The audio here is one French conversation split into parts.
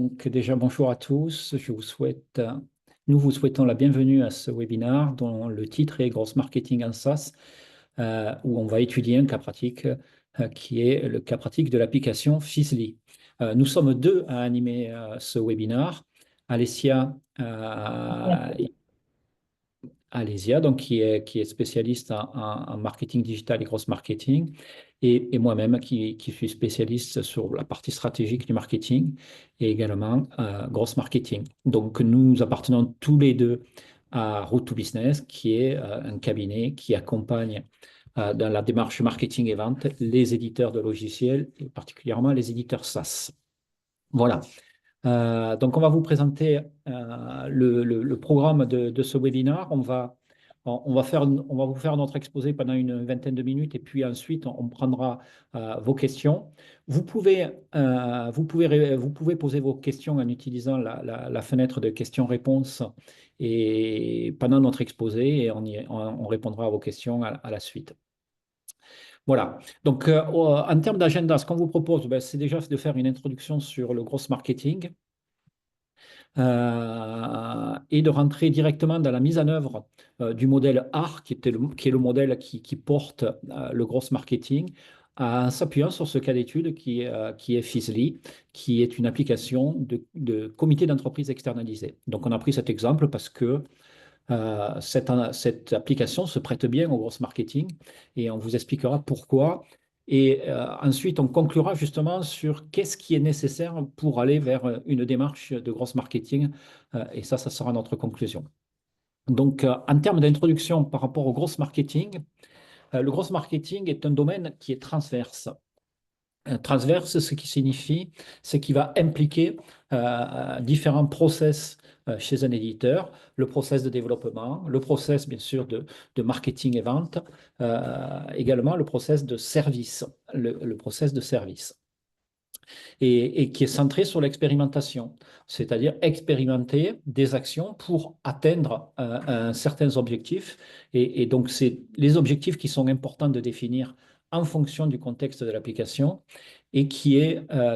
Donc déjà, bonjour à tous. Nous vous souhaitons la bienvenue à ce webinaire dont le titre est Gross Marketing en SaaS, où on va étudier un cas pratique qui est le cas pratique de l'application Fizly. Nous sommes deux à animer ce webinaire. Alessia Alésia, donc qui est spécialiste en marketing digital et gross marketing, et moi-même qui suis spécialiste sur la partie stratégique du marketing et également gross marketing. Donc nous appartenons tous les deux à Route to Business, qui est un cabinet qui accompagne dans la démarche marketing et vente les éditeurs de logiciels, et particulièrement les éditeurs SaaS. Voilà. Donc, on va vous présenter le programme de ce webinaire. On va vous faire notre exposé pendant une vingtaine de minutes et puis ensuite, on prendra vos questions. Vous pouvez poser vos questions en utilisant la fenêtre de questions-réponses et pendant notre exposé et on répondra à vos questions à la suite. Voilà. Donc, en termes d'agenda, ce qu'on vous propose, ben, c'est déjà de faire une introduction sur le gross marketing et de rentrer directement dans la mise en œuvre du modèle AR, qui est le modèle qui porte le gross marketing, en s'appuyant sur ce cas d'étude qui est Fizly, qui est une application de comité d'entreprise externalisé. Donc, on a pris cet exemple parce que cette application se prête bien au gross marketing et on vous expliquera pourquoi. Et ensuite, on conclura justement sur qu'est-ce qui est nécessaire pour aller vers une démarche de gross marketing. Et ça sera notre conclusion. Donc, en termes d'introduction par rapport au gross marketing, le gross marketing est un domaine qui est transverse. Transverse, ce qui signifie, c'est qu'il va impliquer différents process chez un éditeur, le process de développement, le process bien sûr de marketing et vente, également le process de service, le process de service, et qui est centré sur l'expérimentation, c'est-à-dire expérimenter des actions pour atteindre certains objectifs, et donc c'est les objectifs qui sont importants de définir en fonction du contexte de l'application, et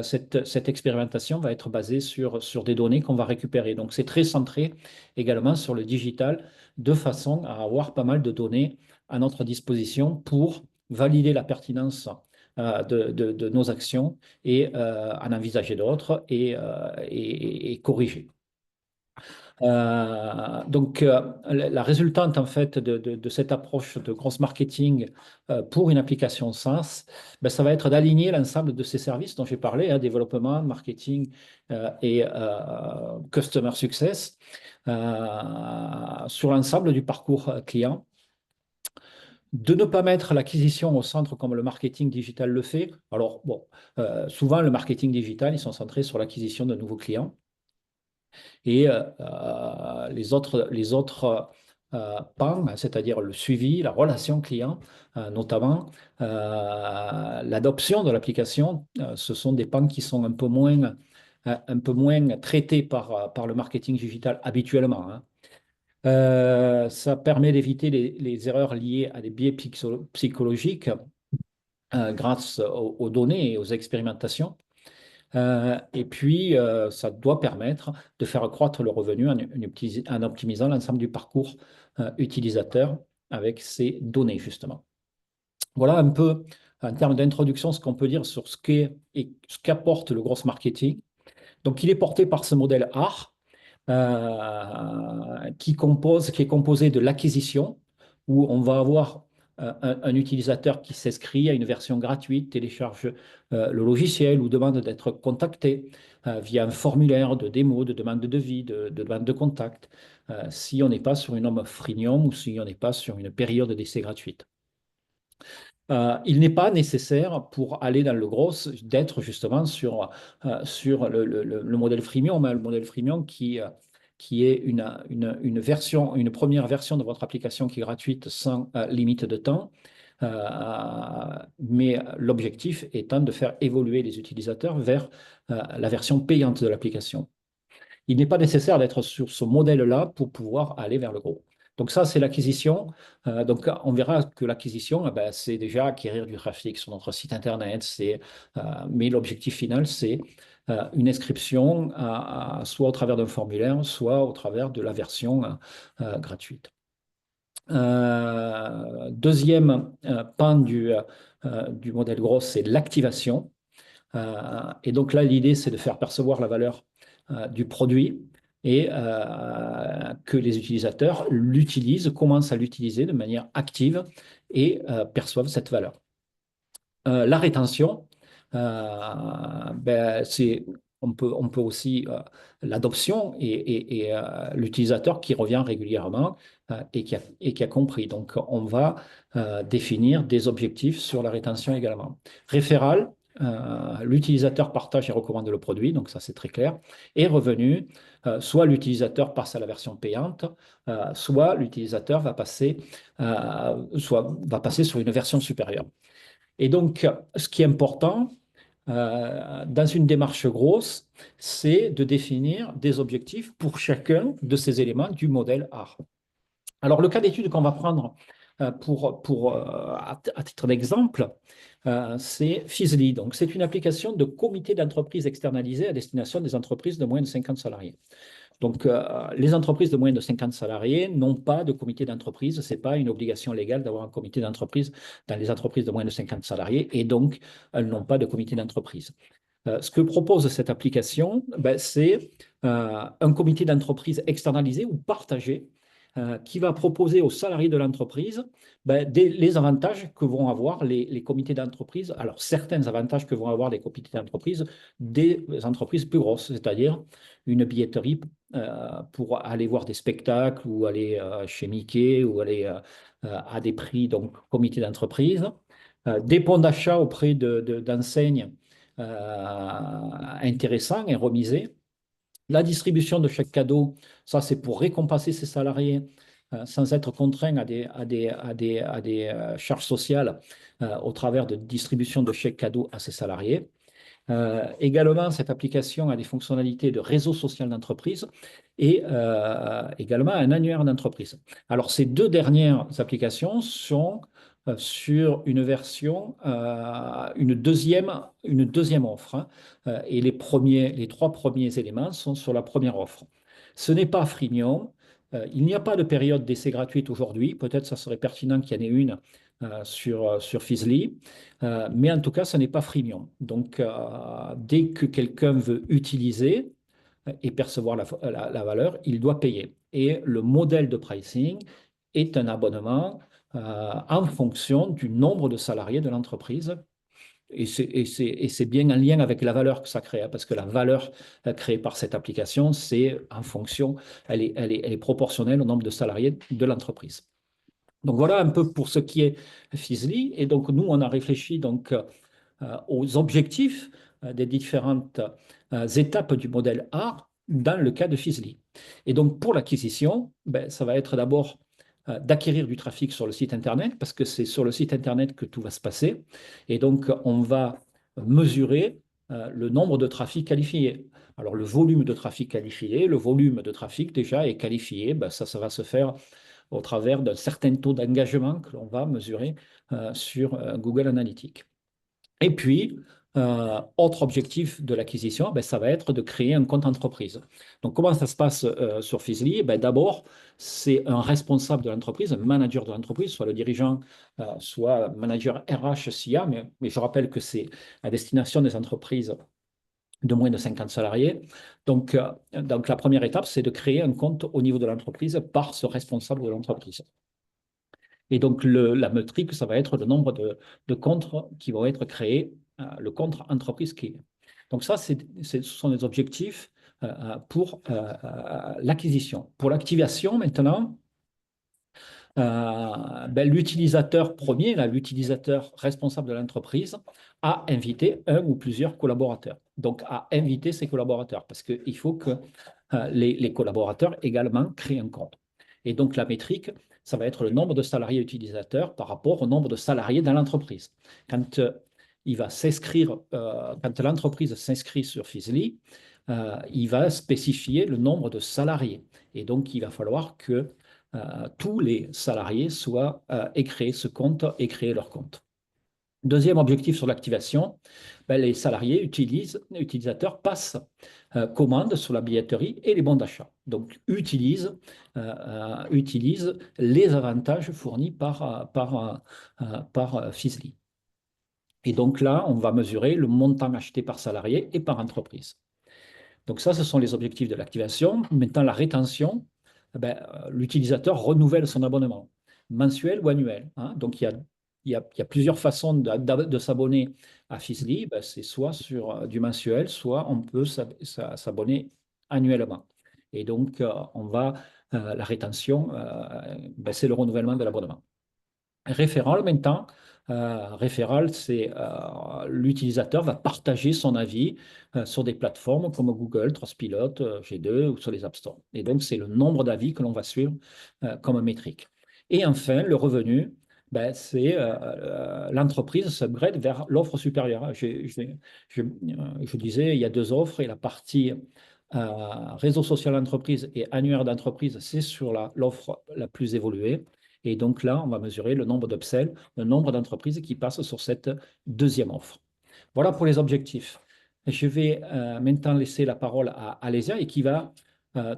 cette expérimentation va être basée sur des données qu'on va récupérer. Donc, c'est très centré également sur le digital, de façon à avoir pas mal de données à notre disposition pour valider la pertinence de nos actions et en envisager d'autres et corriger. Donc, la résultante en fait de cette approche de gross marketing pour une application SaaS, ben, ça va être d'aligner l'ensemble de ces services dont j'ai parlé, hein, développement, marketing et customer success, sur l'ensemble du parcours client. De ne pas mettre l'acquisition au centre comme le marketing digital le fait. Alors, bon, souvent, le marketing digital, ils sont centrés sur l'acquisition de nouveaux clients. Et les autres pans, c'est-à-dire le suivi, la relation client, notamment l'adoption de l'application, ce sont des pans qui sont un peu moins traités par le marketing digital habituellement, hein. Ça permet d'éviter les erreurs liées à des biais psychologiques grâce aux données et aux expérimentations. Et puis, ça doit permettre de faire croître le revenu en optimisant l'ensemble du parcours utilisateur avec ces données, justement. Voilà un peu, en termes d'introduction, ce qu'on peut dire sur ce qu'est et ce qu'apporte le gross marketing. Donc, il est porté par ce modèle AR qui est composé de l'acquisition, où on va avoir un utilisateur qui s'inscrit à une version gratuite, télécharge le logiciel ou demande d'être contacté via un formulaire de démo, de demande de devis, de demande de contact, si on n'est pas sur une offre freemium ou si on n'est pas sur une période d'essai gratuite. Il n'est pas nécessaire pour aller dans le gros d'être justement sur le modèle freemium, hein, le modèle freemium qui est une première version de votre application qui est gratuite sans limite de temps. Mais l'objectif étant de faire évoluer les utilisateurs vers la version payante de l'application. Il n'est pas nécessaire d'être sur ce modèle-là pour pouvoir aller vers le gros. Donc ça, c'est l'acquisition. Donc on verra que l'acquisition, ben, c'est déjà acquérir du trafic sur notre site Internet. Mais l'objectif final, c'est une inscription, soit au travers d'un formulaire, soit au travers de la version gratuite. Deuxième pan du modèle gros, c'est l'activation. Et donc là, l'idée, c'est de faire percevoir la valeur du produit et que les utilisateurs l'utilisent, commencent à l'utiliser de manière active et perçoivent cette valeur. La rétention, on peut aussi l'adoption et l'utilisateur qui revient régulièrement et qui a compris. Donc, on va définir des objectifs sur la rétention également. Référal, l'utilisateur partage et recommande le produit, donc ça c'est très clair. Et revenu, soit l'utilisateur passe à la version payante, soit l'utilisateur va passer sur une version supérieure. Et donc, ce qui est important dans une démarche grosse, c'est de définir des objectifs pour chacun de ces éléments du modèle art. Alors, le cas d'étude qu'on va prendre à titre d'exemple, c'est Fizly. Donc, c'est une application de comité d'entreprise externalisé à destination des entreprises de moins de 50 salariés. Donc, les entreprises de moins de 50 salariés n'ont pas de comité d'entreprise. Ce n'est pas une obligation légale d'avoir un comité d'entreprise dans les entreprises de moins de 50 salariés et donc, elles n'ont pas de comité d'entreprise. Ce que propose cette application, c'est un comité d'entreprise externalisé ou partagé qui va proposer aux salariés de l'entreprise les avantages que vont avoir les comités d'entreprise. Alors, certains avantages que vont avoir les comités d'entreprise des entreprises plus grosses, c'est-à-dire une billetterie pour aller voir des spectacles ou aller chez Mickey ou aller à des prix, donc comité d'entreprise. Des bons d'achat auprès d'enseignes intéressants et remisés. La distribution de chèques cadeaux, ça c'est pour récompenser ses salariés sans être contraint à des charges sociales au travers de distribution de chèques cadeaux à ses salariés. Également, cette application a des fonctionnalités de réseau social d'entreprise et également un annuaire d'entreprise. Alors, ces deux dernières applications sont sur une version, une deuxième offre, hein, et les trois premiers éléments sont sur la première offre. Ce n'est pas freemium. Il n'y a pas de période d'essai gratuite aujourd'hui. Peut-être ça serait pertinent qu'il y en ait une sur Fizly. Mais en tout cas, ce n'est pas freemium. Donc, dès que quelqu'un veut utiliser et percevoir la valeur, il doit payer. Et le modèle de pricing est un abonnement en fonction du nombre de salariés de l'entreprise. Et c'est bien en lien avec la valeur que ça crée, hein, parce que la valeur créée par cette application, c'est en fonction, elle est proportionnelle au nombre de salariés de l'entreprise. Donc voilà un peu pour ce qui est Fizly. Et donc nous, on a réfléchi donc aux objectifs des différentes étapes du modèle A dans le cas de Fizly. Et donc pour l'acquisition, ça va être d'abord d'acquérir du trafic sur le site Internet, parce que c'est sur le site Internet que tout va se passer. Et donc on va mesurer le nombre de trafic qualifiés. Alors le volume de trafic qualifié, le volume de trafic déjà est qualifié, ça va se faire au travers d'un certain taux d'engagement que l'on va mesurer sur Google Analytics. Et puis, autre objectif de l'acquisition, ça va être de créer un compte entreprise. Donc, comment ça se passe sur Fizly? D'abord, c'est un responsable de l'entreprise, un manager de l'entreprise, soit le dirigeant, soit manager RH SIA, mais je rappelle que c'est à destination des entreprises de moins de 50 salariés. Donc la première étape, c'est de créer un compte au niveau de l'entreprise par ce responsable de l'entreprise. Et donc, la métrique, ça va être le nombre de comptes qui vont être créés, le compte entreprise qui est. Donc ça, ce sont des objectifs pour l'acquisition. Pour l'activation, maintenant, l'utilisateur premier, l'utilisateur responsable de l'entreprise, a invité un ou plusieurs collaborateurs. Donc, a invité ses collaborateurs, parce qu'il faut que les collaborateurs également créent un compte. Et donc, la métrique, ça va être le nombre de salariés utilisateurs par rapport au nombre de salariés dans l'entreprise. Quand il va s'inscrire, quand l'entreprise s'inscrit sur Fizly, il va spécifier le nombre de salariés. Et donc, il va falloir que tous les salariés aient créé ce compte et créé leur compte. Deuxième objectif sur l'activation, ben, les salariés utilisateurs passent commande sur la billetterie et les bons d'achat. Donc, utilisent les avantages fournis par Fizli. Et donc là, on va mesurer le montant acheté par salarié et par entreprise. Donc ça, ce sont les objectifs de l'activation. Maintenant, la rétention, l'utilisateur renouvelle son abonnement, mensuel ou annuel, hein. Donc il y a plusieurs façons de s'abonner à Fizli. Ben, c'est soit sur du mensuel, soit on peut s'abonner annuellement. Et donc, la rétention, c'est le renouvellement de l'abonnement. Référent maintenant, référent, c'est l'utilisateur va partager son avis sur des plateformes comme Google, Trustpilot, G2 ou sur les App Store. Et donc, c'est le nombre d'avis que l'on va suivre comme métrique. Et enfin, le revenu, c'est l'entreprise s'upgrade vers l'offre supérieure. Je disais, il y a deux offres et la partie réseau social d'entreprise et annuaire d'entreprise, c'est sur l'offre la plus évoluée. Et donc là, on va mesurer le nombre d'upsells, le nombre d'entreprises qui passent sur cette deuxième offre. Voilà pour les objectifs. Je vais maintenant laisser la parole à Alésia et qui va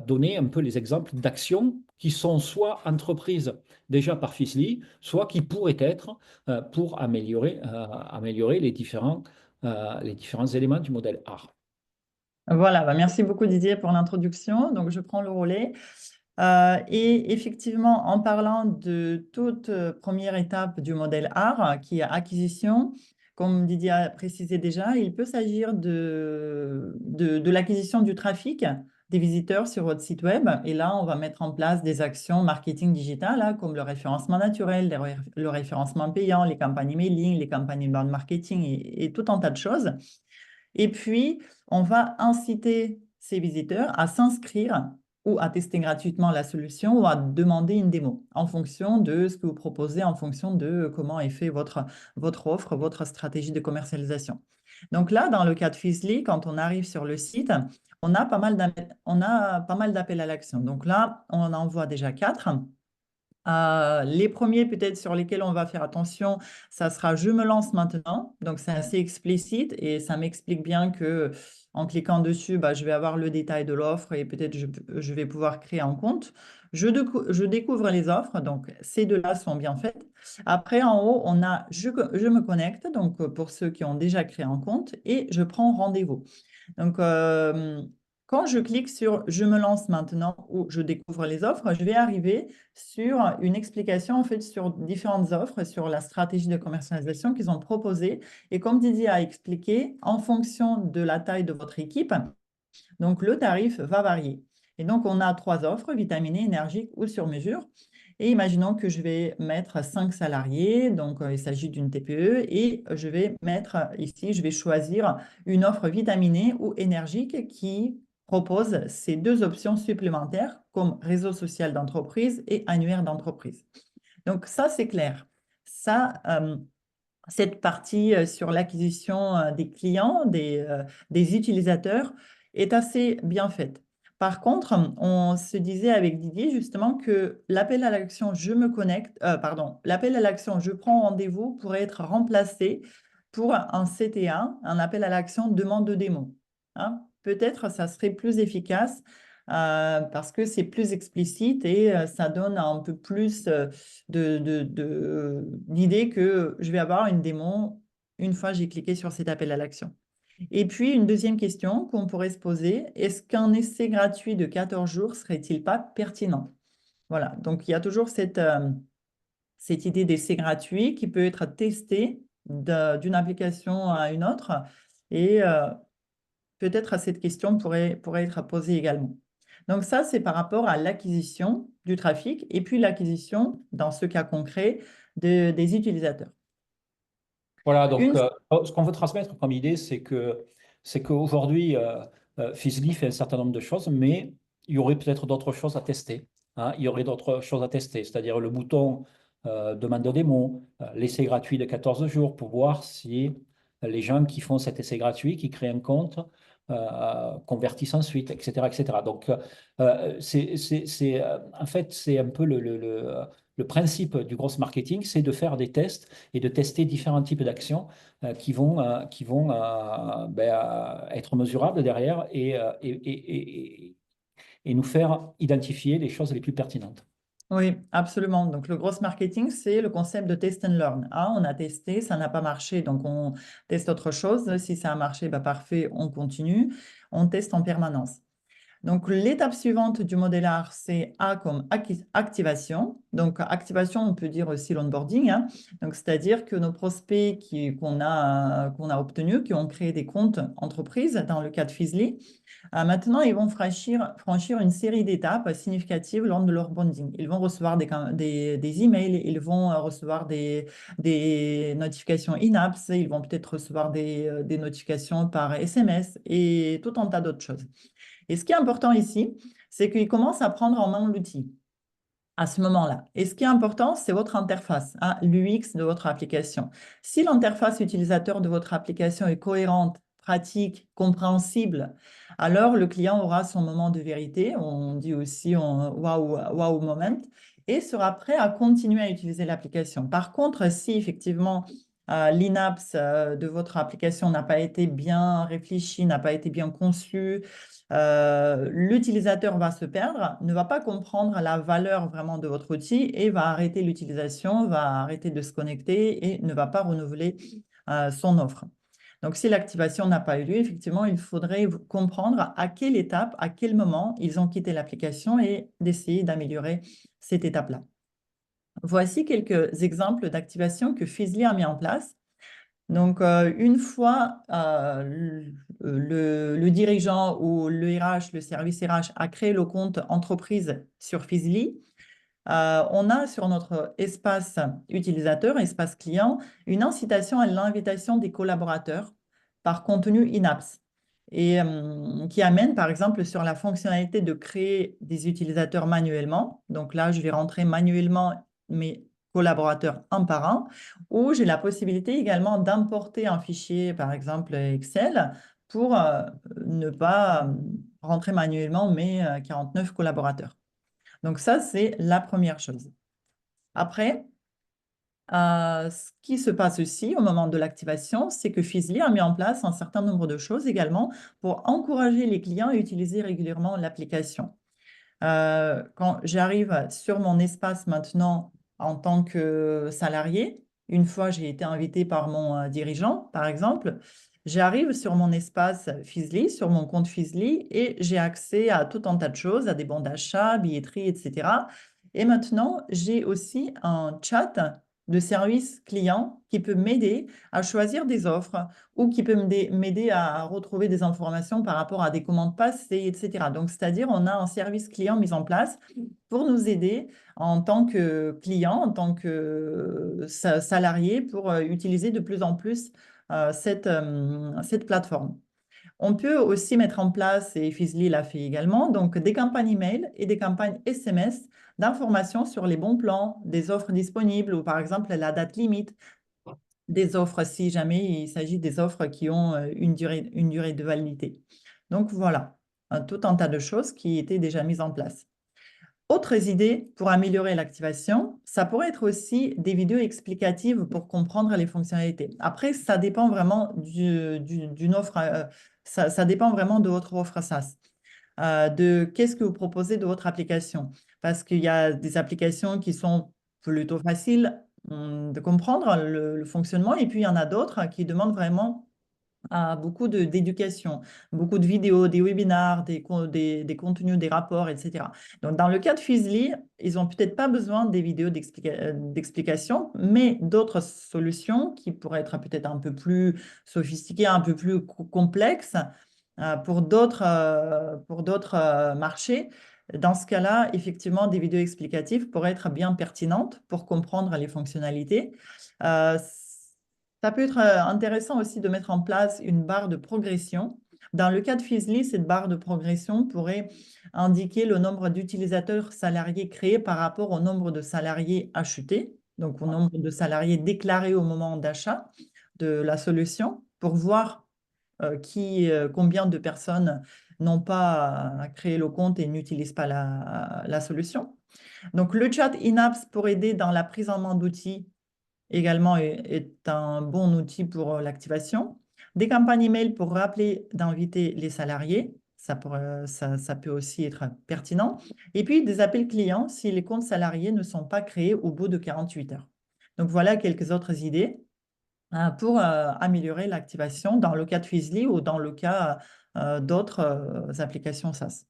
donner un peu les exemples d'actions qui sont soit entreprises déjà par Fizli, soit qui pourraient être pour améliorer les différents éléments du modèle art. Voilà, merci beaucoup Didier pour l'introduction. Donc, je prends le relais. Et effectivement, en parlant de toute première étape du modèle art, qui est acquisition, comme Didier a précisé déjà, il peut s'agir de l'acquisition du trafic des visiteurs sur votre site web. Et là, on va mettre en place des actions marketing digital, hein, comme le référencement naturel, le référencement payant, les campagnes emailing, les campagnes inbound marketing et tout un tas de choses. Et puis, on va inciter ces visiteurs à s'inscrire ou à tester gratuitement la solution ou à demander une démo en fonction de ce que vous proposez, en fonction de comment est fait votre offre, votre stratégie de commercialisation. Donc là, dans le cas de Fizli, quand on arrive sur le site, on a pas mal d'appels à l'action. Donc là, on en envoie déjà 4. Les premiers peut-être sur lesquels on va faire attention, ça sera je me lance maintenant. Donc c'est assez explicite et ça m'explique bien que en cliquant dessus, je vais avoir le détail de l'offre et peut-être je vais pouvoir créer un compte. Je découvre les offres, donc ces deux-là sont bien faites. Après, en haut, on a je me connecte, donc pour ceux qui ont déjà créé un compte, et je prends rendez-vous. Donc, quand je clique sur je me lance maintenant ou je découvre les offres, je vais arriver sur une explication en fait sur différentes offres, sur la stratégie de commercialisation qu'ils ont proposée. Et comme Didier a expliqué, en fonction de la taille de votre équipe, donc le tarif va varier. Et donc, on a 3 offres, vitaminées, énergiques ou sur mesure. Et imaginons que je vais mettre 5 salariés, donc il s'agit d'une TPE, et je vais mettre ici, je vais choisir une offre vitaminée ou énergique qui propose ces 2 options supplémentaires comme réseau social d'entreprise et annuaire d'entreprise. Donc ça, c'est clair. Ça, cette partie sur l'acquisition des clients, des utilisateurs, est assez bien faite. Par contre, on se disait avec Didier justement que l'appel à l'action je me connecte, l'appel à l'action je prends rendez-vous pourrait être remplacé pour un CTA, un appel à l'action demande de démo. Hein. Peut-être ça serait plus efficace parce que c'est plus explicite et ça donne un peu plus l'idée que je vais avoir une démo une fois que j'ai cliqué sur cet appel à l'action. Et puis, une deuxième question qu'on pourrait se poser, est-ce qu'un essai gratuit de 14 jours serait-il pas pertinent? Voilà, donc il y a toujours cette idée d'essai gratuit qui peut être testé d'une application à une autre et peut-être cette question pourrait être posée également. Donc ça, c'est par rapport à l'acquisition du trafic et puis l'acquisition, dans ce cas concret, des utilisateurs. Voilà, donc Une... ce qu'on veut transmettre comme idée, c'est qu'aujourd'hui, Fizli fait un certain nombre de choses, mais il y aurait peut-être d'autres choses à tester, hein. Il y aurait d'autres choses à tester, c'est-à-dire le bouton demande de démo, l'essai gratuit de 14 jours pour voir si les gens qui font cet essai gratuit, qui créent un compte, convertissent ensuite, etc., etc. Donc, en fait, c'est un peu le principe du gross marketing, c'est de faire des tests et de tester différents types d'actions qui vont être mesurables derrière et nous faire identifier les choses les plus pertinentes. Oui, absolument. Donc, le gross marketing, c'est le concept de test and learn. Ah, on a testé, ça n'a pas marché, donc on teste autre chose. Si ça a marché, bah, parfait, on continue. On teste en permanence. Donc, l'étape suivante du modèle art, c'est A comme activation. Donc, activation, on peut dire aussi l'onboarding, hein. Donc, c'est-à-dire que nos prospects qu'on a obtenus, qui ont créé des comptes entreprises, dans le cas de Fizly, maintenant, ils vont franchir une série d'étapes significatives lors de leur bonding. Ils vont recevoir des emails, ils vont recevoir des notifications in-apps, ils vont peut-être recevoir des notifications par SMS et tout un tas d'autres choses. Et ce qui est important ici, c'est qu'ils commencent à prendre en main l'outil à ce moment-là. Et ce qui est important, c'est votre interface, hein, l'UX de votre application. Si l'interface utilisateur de votre application est cohérente, pratique, compréhensible, alors le client aura son moment de vérité, on dit aussi wow moment, et sera prêt à continuer à utiliser l'application. Par contre, si effectivement l'INAPS de votre application n'a pas été bien réfléchi, n'a pas été bien conçu, l'utilisateur va se perdre, ne va pas comprendre la valeur vraiment de votre outil et va arrêter l'utilisation, va arrêter de se connecter et ne va pas renouveler son offre. Donc, si l'activation n'a pas eu lieu, effectivement, il faudrait comprendre à quelle étape, à quel moment ils ont quitté l'application et d'essayer d'améliorer cette étape-là. Voici quelques exemples d'activation que Fizly a mis en place. Donc, une fois le dirigeant ou le RH, le service RH a créé le compte entreprise sur Fizly, on a sur notre espace utilisateur, espace client, une incitation à l'invitation des collaborateurs par contenu in-apps et qui amène par exemple sur la fonctionnalité de créer des utilisateurs manuellement. Donc là, je vais rentrer manuellement mes collaborateurs un par un, ou j'ai la possibilité également d'importer un fichier, par exemple Excel, pour ne pas rentrer manuellement mes 49 collaborateurs. Donc ça, c'est la première chose. Après, ce qui se passe aussi au moment de l'activation, c'est que Fizly a mis en place un certain nombre de choses également pour encourager les clients à utiliser régulièrement l'application. Quand j'arrive sur mon espace maintenant en tant que salarié, une fois j'ai été invité par mon dirigeant, par exemple, j'arrive sur mon espace Fizly, sur mon compte Fizly, et j'ai accès à tout un tas de choses, à des bons d'achat, billetterie, etc. Et maintenant, j'ai aussi un chat de service client qui peut m'aider à choisir des offres ou qui peut m'aider à retrouver des informations par rapport à des commandes passées, etc. Donc, c'est-à-dire, on a un service client mis en place pour nous aider en tant que client, en tant que salarié, pour utiliser de plus en plus cette plateforme. On peut aussi mettre en place, et Fizly l'a fait également, donc des campagnes email et des campagnes SMS d'information sur les bons plans, des offres disponibles ou par exemple la date limite, des offres si jamais il s'agit des offres qui ont une durée de validité. Donc voilà, tout un tas de choses qui étaient déjà mises en place. Autres idées pour améliorer l'activation, ça pourrait être aussi des vidéos explicatives pour comprendre les fonctionnalités. Après, ça dépend vraiment d'une offre, ça dépend vraiment de votre offre SaaS, de qu'est-ce que vous proposez de votre application. Parce qu'il y a des applications qui sont plutôt faciles de comprendre le fonctionnement, et puis il y en a d'autres qui demandent vraiment beaucoup d'éducation, beaucoup de vidéos, des webinars, des contenus, des rapports, etc. Donc, dans le cas de Fizly, ils n'ont peut-être pas besoin des vidéos d'explication, mais d'autres solutions qui pourraient être peut-être un peu plus sophistiquées, un peu plus complexes pour d'autres marchés. Dans ce cas-là, effectivement, des vidéos explicatives pourraient être bien pertinentes pour comprendre les fonctionnalités. Euh, Ça peut être intéressant aussi de mettre en place une barre de progression. Dans le cas de Fizly, cette barre de progression pourrait indiquer le nombre d'utilisateurs salariés créés par rapport au nombre de salariés achetés, donc au nombre de salariés déclarés au moment d'achat de la solution, pour voir combien de personnes n'ont pas créé le compte et n'utilisent pas la solution. Donc, le chat in-apps pour aider dans la prise en main d'outils également est un bon outil pour l'activation. Des campagnes email pour rappeler d'inviter les salariés. Ça peut aussi être pertinent. Et puis, des appels clients si les comptes salariés ne sont pas créés au bout de 48 heures. Donc, voilà quelques autres idées pour améliorer l'activation dans le cas de Fizly ou dans le cas d'autres applications SaaS.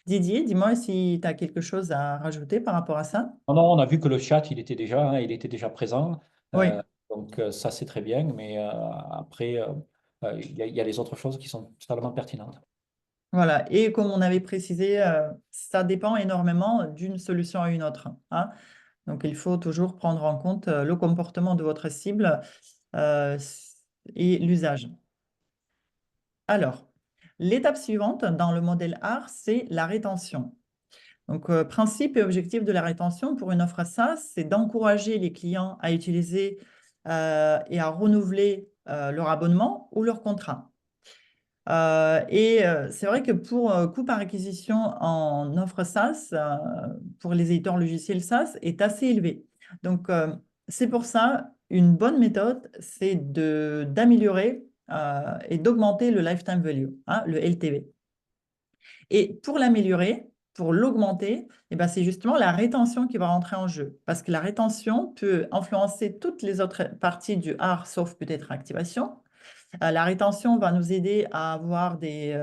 Didier, dis-moi si tu as quelque chose à rajouter par rapport à ça. Non, non, on a vu que le chat, il était déjà présent. Oui, Donc, ça, c'est très bien. Mais après, il y a les autres choses qui sont totalement pertinentes. voilà. Et comme on avait précisé, ça dépend énormément d'une solution à une autre, hein. Donc, il faut toujours prendre en compte le comportement de votre cible euh, et l'usage. Alors, l'étape suivante dans le modèle AR, c'est la rétention. Donc, principe et objectif de la rétention pour une offre SaaS, c'est d'encourager les clients à utiliser et à renouveler leur abonnement ou leur contrat. C'est vrai que pour coût par acquisition en offre SaaS, pour les éditeurs logiciels SaaS, est assez élevé. Donc, c'est pour ça, une bonne méthode, c'est d'améliorer et d'augmenter le lifetime value, hein, le LTV. Et pour l'améliorer, pour l'augmenter, eh ben, c'est justement la rétention qui va rentrer en jeu. Parce que la rétention peut influencer toutes les autres parties du art, sauf peut-être activation. La rétention va nous aider à avoir des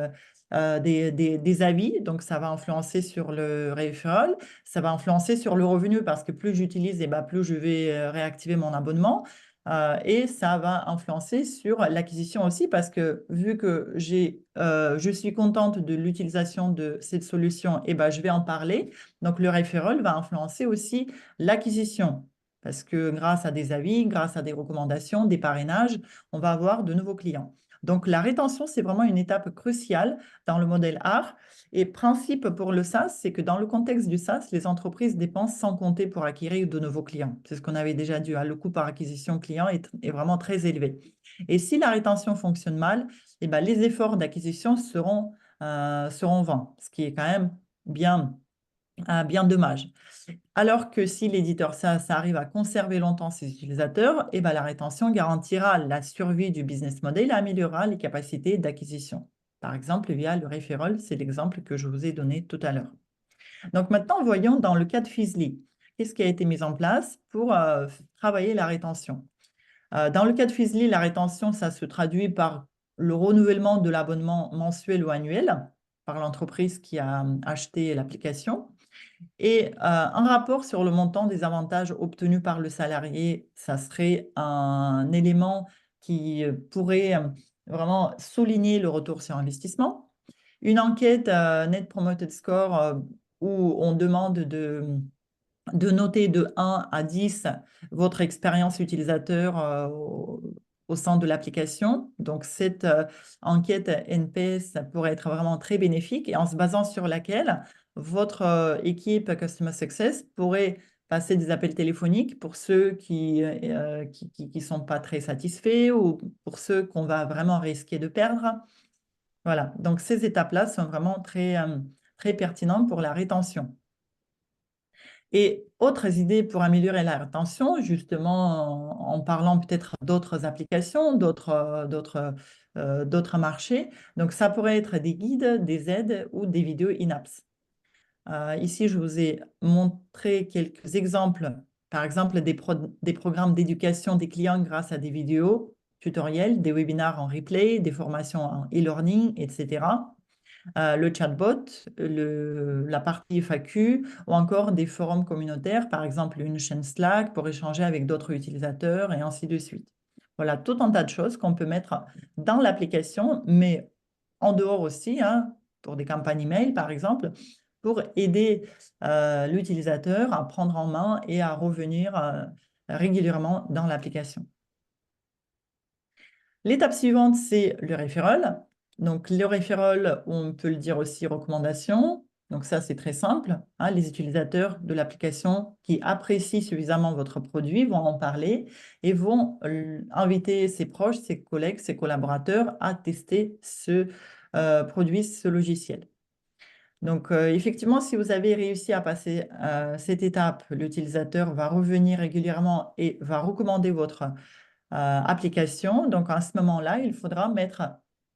avis, donc ça va influencer sur le referral, ça va influencer sur le revenu parce que plus j'utilise, et ben plus je vais réactiver mon abonnement. Et ça va influencer sur l'acquisition aussi parce que vu que je suis contente de l'utilisation de cette solution, et ben je vais en parler. Donc le referral va influencer aussi l'acquisition parce que grâce à des avis, grâce à des recommandations, des parrainages, on va avoir de nouveaux clients. Donc, la rétention, c'est vraiment une étape cruciale dans le modèle art. Et principe pour le SaaS, c'est que dans le contexte du SaaS, les entreprises dépensent sans compter pour acquérir de nouveaux clients. C'est ce qu'on avait déjà dit, hein, le coût par acquisition client est vraiment très élevé. Et si la rétention fonctionne mal, eh ben, les efforts d'acquisition seront vains, ce qui est quand même bien dommage. Alors que si l'éditeur ça arrive à conserver longtemps ses utilisateurs, et ben la rétention garantira la survie du business model et améliorera les capacités d'acquisition. Par exemple, via le referral, c'est l'exemple que je vous ai donné tout à l'heure. Donc maintenant, voyons dans le cas de Fizly, qu'est-ce qui a été mis en place pour travailler la rétention. Dans le cas de Fizly, la rétention, ça se traduit par le renouvellement de l'abonnement mensuel ou annuel par l'entreprise qui a acheté l'application. Et un rapport sur le montant des avantages obtenus par le salarié, ça serait un élément qui pourrait vraiment souligner le retour sur investissement. Une enquête Net Promoted Score où on demande de noter de 1 à 10 votre expérience utilisateur au sein de l'application. Donc, cette enquête NPS ça pourrait être vraiment très bénéfique et en se basant sur laquelle votre équipe Customer Success pourrait passer des appels téléphoniques pour ceux qui sont pas très satisfaits ou pour ceux qu'on va vraiment risquer de perdre. Voilà, donc ces étapes-là sont vraiment très pertinentes pour la rétention. Et autres idées pour améliorer la rétention, justement en parlant peut-être d'autres applications, d'autres marchés. Donc, ça pourrait être des guides, des aides ou des vidéos in-apps. Ici, je vous ai montré quelques exemples, par exemple des programmes d'éducation des clients grâce à des vidéos, tutoriels, des webinaires en replay, des formations en e-learning, etc. Le chatbot, la partie FAQ ou encore des forums communautaires, par exemple une chaîne Slack pour échanger avec d'autres utilisateurs et ainsi de suite. Voilà, tout un tas de choses qu'on peut mettre dans l'application, mais en dehors aussi, hein, pour des campagnes email, par exemple, pour aider l'utilisateur à prendre en main et à revenir régulièrement dans l'application. L'étape suivante, c'est le referral. Donc, le referral, on peut le dire aussi recommandation. Donc, ça, c'est très simple, hein. Les utilisateurs de l'application qui apprécient suffisamment votre produit vont en parler et vont inviter ses proches, ses collègues, ses collaborateurs à tester ce produit, ce logiciel. Donc, effectivement, si vous avez réussi à passer cette étape, l'utilisateur va revenir régulièrement et va recommander votre application. Donc, à ce moment-là, il faudra mettre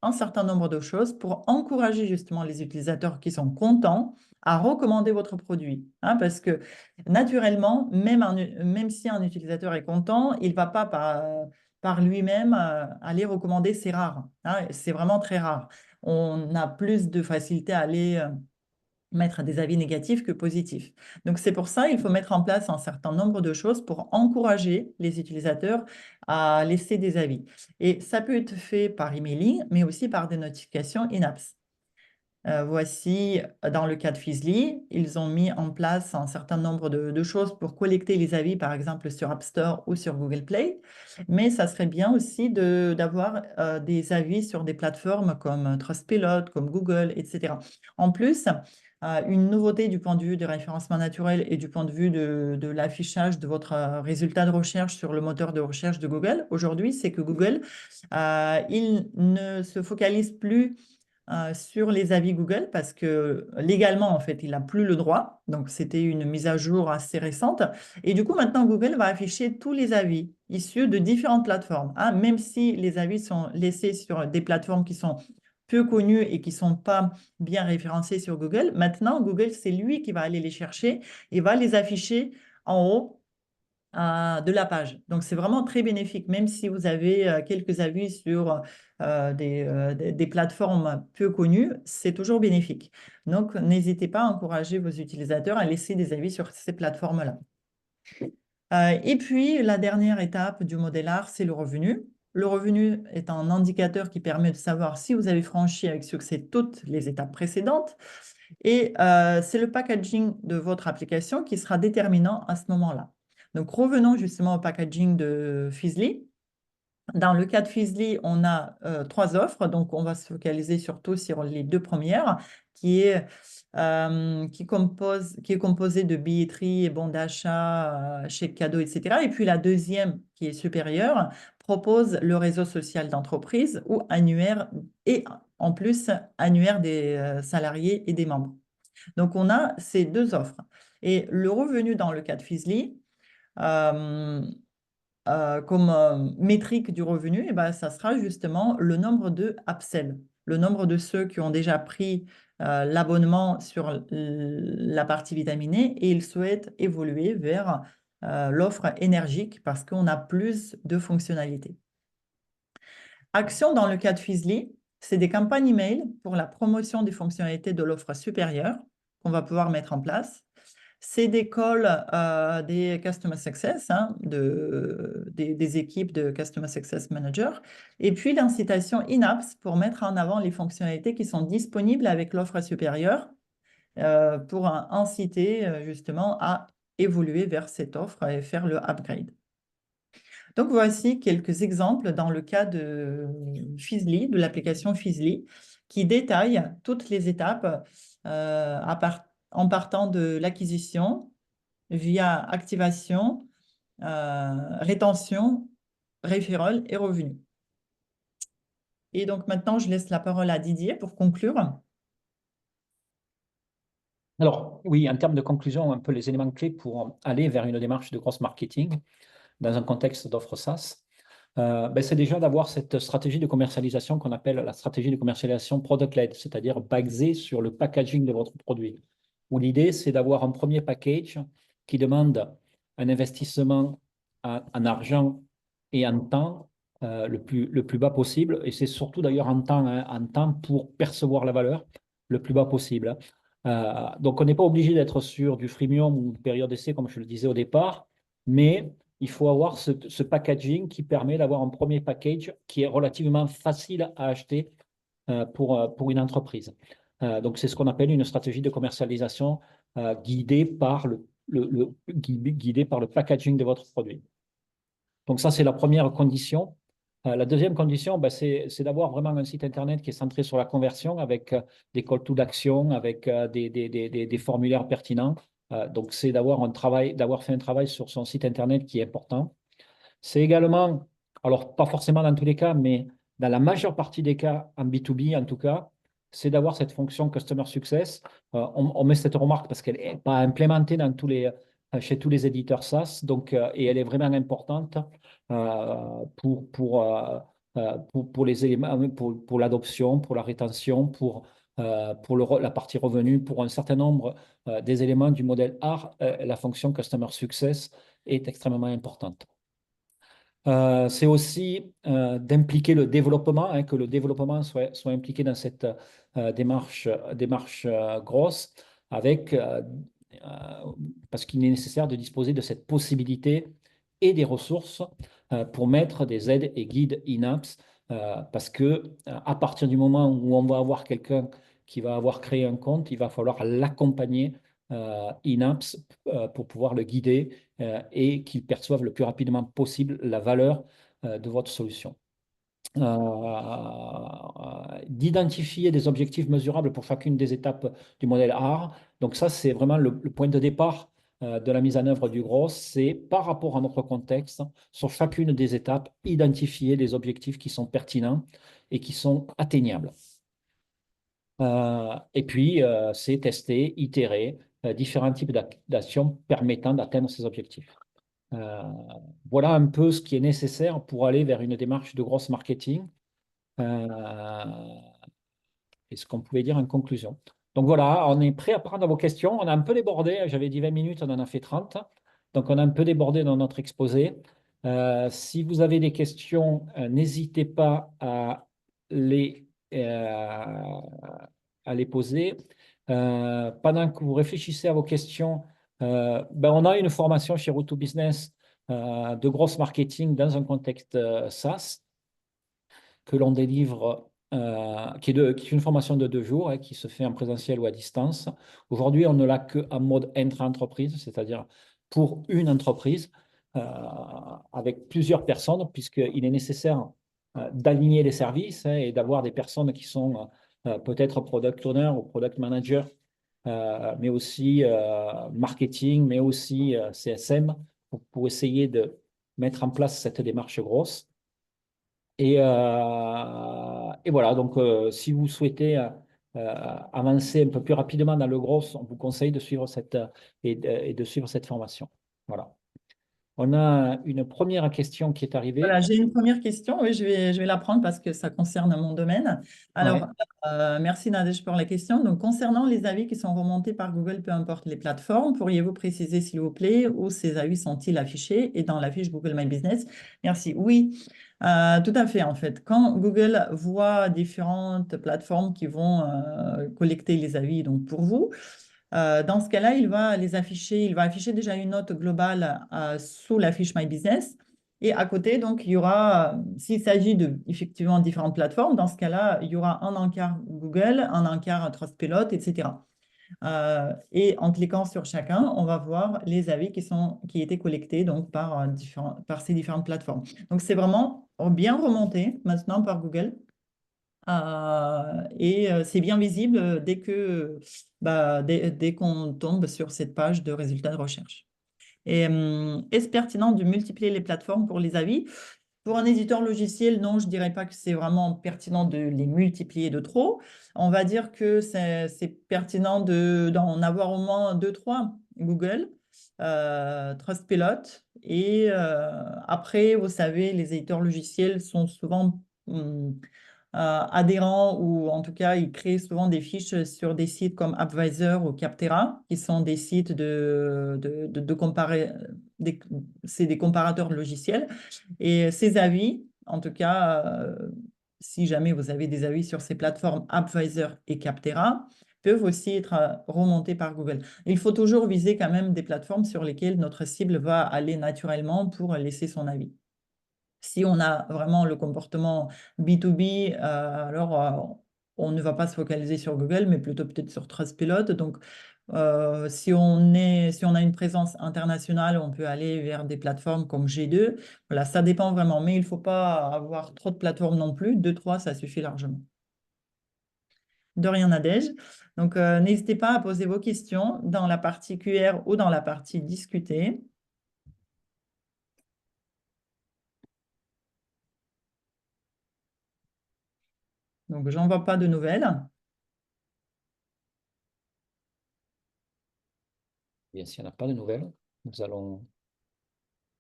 un certain nombre de choses pour encourager justement les utilisateurs qui sont contents à recommander votre produit. Hein, parce que naturellement, même si un utilisateur est content, il ne va pas par lui-même aller recommander, c'est rare. Hein, c'est vraiment très rare. On a plus de facilité à aller mettre des avis négatifs que positifs. Donc, c'est pour ça qu'il faut mettre en place un certain nombre de choses pour encourager les utilisateurs à laisser des avis. Et ça peut être fait par emailing, mais aussi par des notifications in-apps. Voici, dans le cas de Fizly, ils ont mis en place un certain nombre de choses pour collecter les avis, par exemple sur App Store ou sur Google Play. Mais ça serait bien aussi d'avoir des avis sur des plateformes comme Trustpilot, comme Google, etc. En plus, une nouveauté du point de vue du référencement naturel et du point de vue de l'affichage de votre résultat de recherche sur le moteur de recherche de Google, aujourd'hui, c'est que Google, il ne se focalise plus sur les avis Google parce que légalement, en fait, il n'a plus le droit. Donc, c'était une mise à jour assez récente. Et du coup, maintenant, Google va afficher tous les avis issus de différentes plateformes. Hein. Même si les avis sont laissés sur des plateformes qui sont peu connues et qui ne sont pas bien référencées sur Google, maintenant, Google, c'est lui qui va aller les chercher et va les afficher en haut de la page. Donc, c'est vraiment très bénéfique, même si vous avez quelques avis sur des plateformes peu connues, c'est toujours bénéfique. Donc, n'hésitez pas à encourager vos utilisateurs à laisser des avis sur ces plateformes-là. Et puis, la dernière étape du modèle art, c'est le revenu. Le revenu est un indicateur qui permet de savoir si vous avez franchi avec succès toutes les étapes précédentes. Et c'est le packaging de votre application qui sera déterminant à ce moment-là. Donc, revenons justement au packaging de Fizly. Dans le cas de Fizly, on a 3 offres. Donc, on va se focaliser surtout sur les 2 premières, qui est composée de billetterie et bons d'achat, chèques cadeaux, etc. Et puis, la deuxième, qui est supérieure, propose le réseau social d'entreprise ou annuaire et en plus annuaire des salariés et des membres. Donc, on a ces 2 offres. Et le revenu dans le cas de Fizly, comme métrique du revenu, eh ben, ça sera justement le nombre de upsells, le nombre de ceux qui ont déjà pris l'abonnement sur la partie vitaminée et ils souhaitent évoluer vers l'offre énergique parce qu'on a plus de fonctionnalités. Action dans le cas de Fizly, c'est des campagnes email pour la promotion des fonctionnalités de l'offre supérieure qu'on va pouvoir mettre en place. C'est des calls des Customer Success, hein, des équipes de Customer Success Manager. Et puis l'incitation in-apps pour mettre en avant les fonctionnalités qui sont disponibles avec l'offre supérieure pour inciter justement à évoluer vers cette offre et faire le upgrade. Donc, voici quelques exemples dans le cas de Fizly, de l'application Fizly, qui détaille toutes les étapes en partant de l'acquisition via activation, rétention, referral et revenu. Et donc, maintenant, je laisse la parole à Didier pour conclure. Alors, oui, en termes de conclusion, un peu les éléments clés pour aller vers une démarche de cross marketing dans un contexte d'offre SaaS, c'est déjà d'avoir cette stratégie de commercialisation qu'on appelle la stratégie de commercialisation product-led, c'est-à-dire basée sur le packaging de votre produit. Où l'idée, c'est d'avoir un premier package qui demande un investissement en argent et en temps le plus bas possible. Et c'est surtout d'ailleurs en temps, hein, en temps pour percevoir la valeur le plus bas possible. Donc, on n'est pas obligé d'être sur du freemium ou période d'essai, comme je le disais au départ, mais il faut avoir ce packaging qui permet d'avoir un premier package qui est relativement facile à acheter pour une entreprise. Donc, c'est ce qu'on appelle une stratégie de commercialisation guidée par guidée par le packaging de votre produit. Donc, ça, c'est la première condition. La deuxième condition, c'est d'avoir vraiment un site Internet qui est centré sur la conversion avec des call to action, avec des formulaires pertinents. Donc, c'est d'avoir fait un travail sur son site Internet qui est important. C'est également, alors pas forcément dans tous les cas, mais dans la majeure partie des cas, en B2B en tout cas, c'est d'avoir cette fonction Customer Success. On met cette remarque parce qu'elle n'est pas implémentée chez tous les éditeurs SaaS, donc, et elle est vraiment importante pour les éléments, pour l'adoption, pour la rétention, pour la partie revenu, pour un certain nombre des éléments du modèle art, la fonction Customer Success est extrêmement importante. C'est aussi d'impliquer le développement, hein, que le développement soit impliqué dans cette démarche grosse, euh, parce qu'il est nécessaire de disposer de cette possibilité et des ressources pour mettre des aides et guides in-apps, parce que à partir du moment où on va avoir quelqu'un qui va avoir créé un compte, il va falloir l'accompagner in-apps pour pouvoir le guider et qu'ils perçoivent le plus rapidement possible la valeur de votre solution. D'identifier des objectifs mesurables pour chacune des étapes du modèle AR. Donc ça, c'est vraiment le point de départ de la mise en œuvre du gros. C'est par rapport à notre contexte, sur chacune des étapes, identifier des objectifs qui sont pertinents et qui sont atteignables. Et puis, c'est tester, itérer différents types d'actions permettant d'atteindre ces objectifs. Euh, voilà un peu ce qui est nécessaire pour aller vers une démarche de grosse marketing et ce qu'on pouvait dire en conclusion. Donc voilà, on est prêt à prendre vos questions. On a un peu débordé, j'avais dit 20 minutes, on en a fait 30. Donc on a un peu débordé dans notre exposé. Si vous avez des questions, n'hésitez pas les, euh, à les poser. Pendant que vous réfléchissez à vos questions, ben on a une formation chez Route to Business de grosse marketing dans un contexte SaaS que l'on délivre, qui est une formation de 2 jours, hein, qui se fait en présentiel ou à distance. Aujourd'hui, on ne l'a qu'en mode intra-entreprise, c'est-à-dire pour une entreprise euh, avec plusieurs personnes, puisqu'il est nécessaire d'aligner les services hein, et d'avoir des personnes qui sont peut-être product owner ou product manager, mais aussi marketing, mais aussi CSM, pour essayer de mettre en place cette démarche grosse. Et voilà, donc si vous souhaitez avancer un peu plus rapidement dans le gros, on vous conseille de suivre et de suivre cette formation. Voilà. On a une première question qui est arrivée. Voilà, j'ai une première question. Oui, je vais la prendre parce que ça concerne mon domaine. Alors, Ouais. merci Nadège pour la question. Donc, concernant les avis qui sont remontés par Google, peu importe les plateformes, pourriez-vous préciser, s'il vous plaît, où ces avis sont-ils affichés et dans la fiche Google My Business? Merci. Oui, tout à fait. En fait, quand Google voit différentes plateformes qui vont collecter les avis, donc pour vous, dans ce cas-là, il va les afficher. Il va afficher déjà une note globale sous la fiche My Business. Et à côté, donc, il y aura, s'il s'agit de effectivement différentes plateformes, dans ce cas-là, il y aura un encart Google, un encart Trustpilot, etc. Et en cliquant sur chacun, on va voir les avis qui étaient collectés donc, par ces différentes plateformes. Donc, c'est vraiment bien remonté maintenant par Google. Et c'est bien visible dès qu'on tombe sur cette page de résultats de recherche. Et est-ce pertinent de multiplier les plateformes pour les avis? Pour un éditeur logiciel, non, je ne dirais pas que c'est vraiment pertinent de les multiplier de trop. On va dire que c'est pertinent d'en avoir au moins deux, trois. Google, Trustpilot. Et après, vous savez, les éditeurs logiciels sont souvent adhérents ou en tout cas, ils créent souvent des fiches sur des sites comme AppVisor ou Capterra, qui sont des sites de comparer, c'est des comparateurs de logiciels. Et ces avis, en tout cas, si jamais vous avez des avis sur ces plateformes AppVisor et Capterra, peuvent aussi être remontés par Google. Il faut toujours viser quand même des plateformes sur lesquelles notre cible va aller naturellement pour laisser son avis. Si on a vraiment le comportement B2B, alors on ne va pas se focaliser sur Google, mais plutôt peut-être sur Trustpilot. Donc, si on a une présence internationale, on peut aller vers des plateformes comme G2. Voilà, ça dépend vraiment, mais il ne faut pas avoir trop de plateformes non plus. Deux, trois, ça suffit largement. De rien, Nadège. Donc, n'hésitez pas à poser vos questions dans la partie QR ou dans la partie discuter. Donc, j'en vois pas de nouvelles. Bien, s'il n'y en a pas de nouvelles, nous allons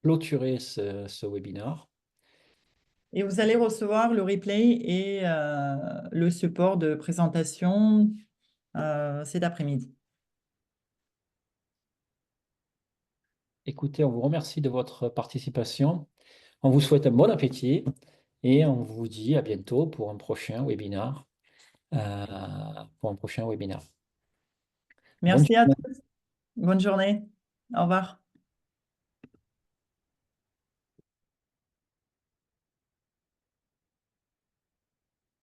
clôturer ce webinaire. Et vous allez recevoir le replay et le support de présentation cet après-midi. Écoutez, on vous remercie de votre participation. On vous souhaite un bon appétit et on vous dit à bientôt pour un prochain webinaire. euh, pour un prochain webinaire. Bonne Merci à journée. tous. Bonne journée. Au revoir.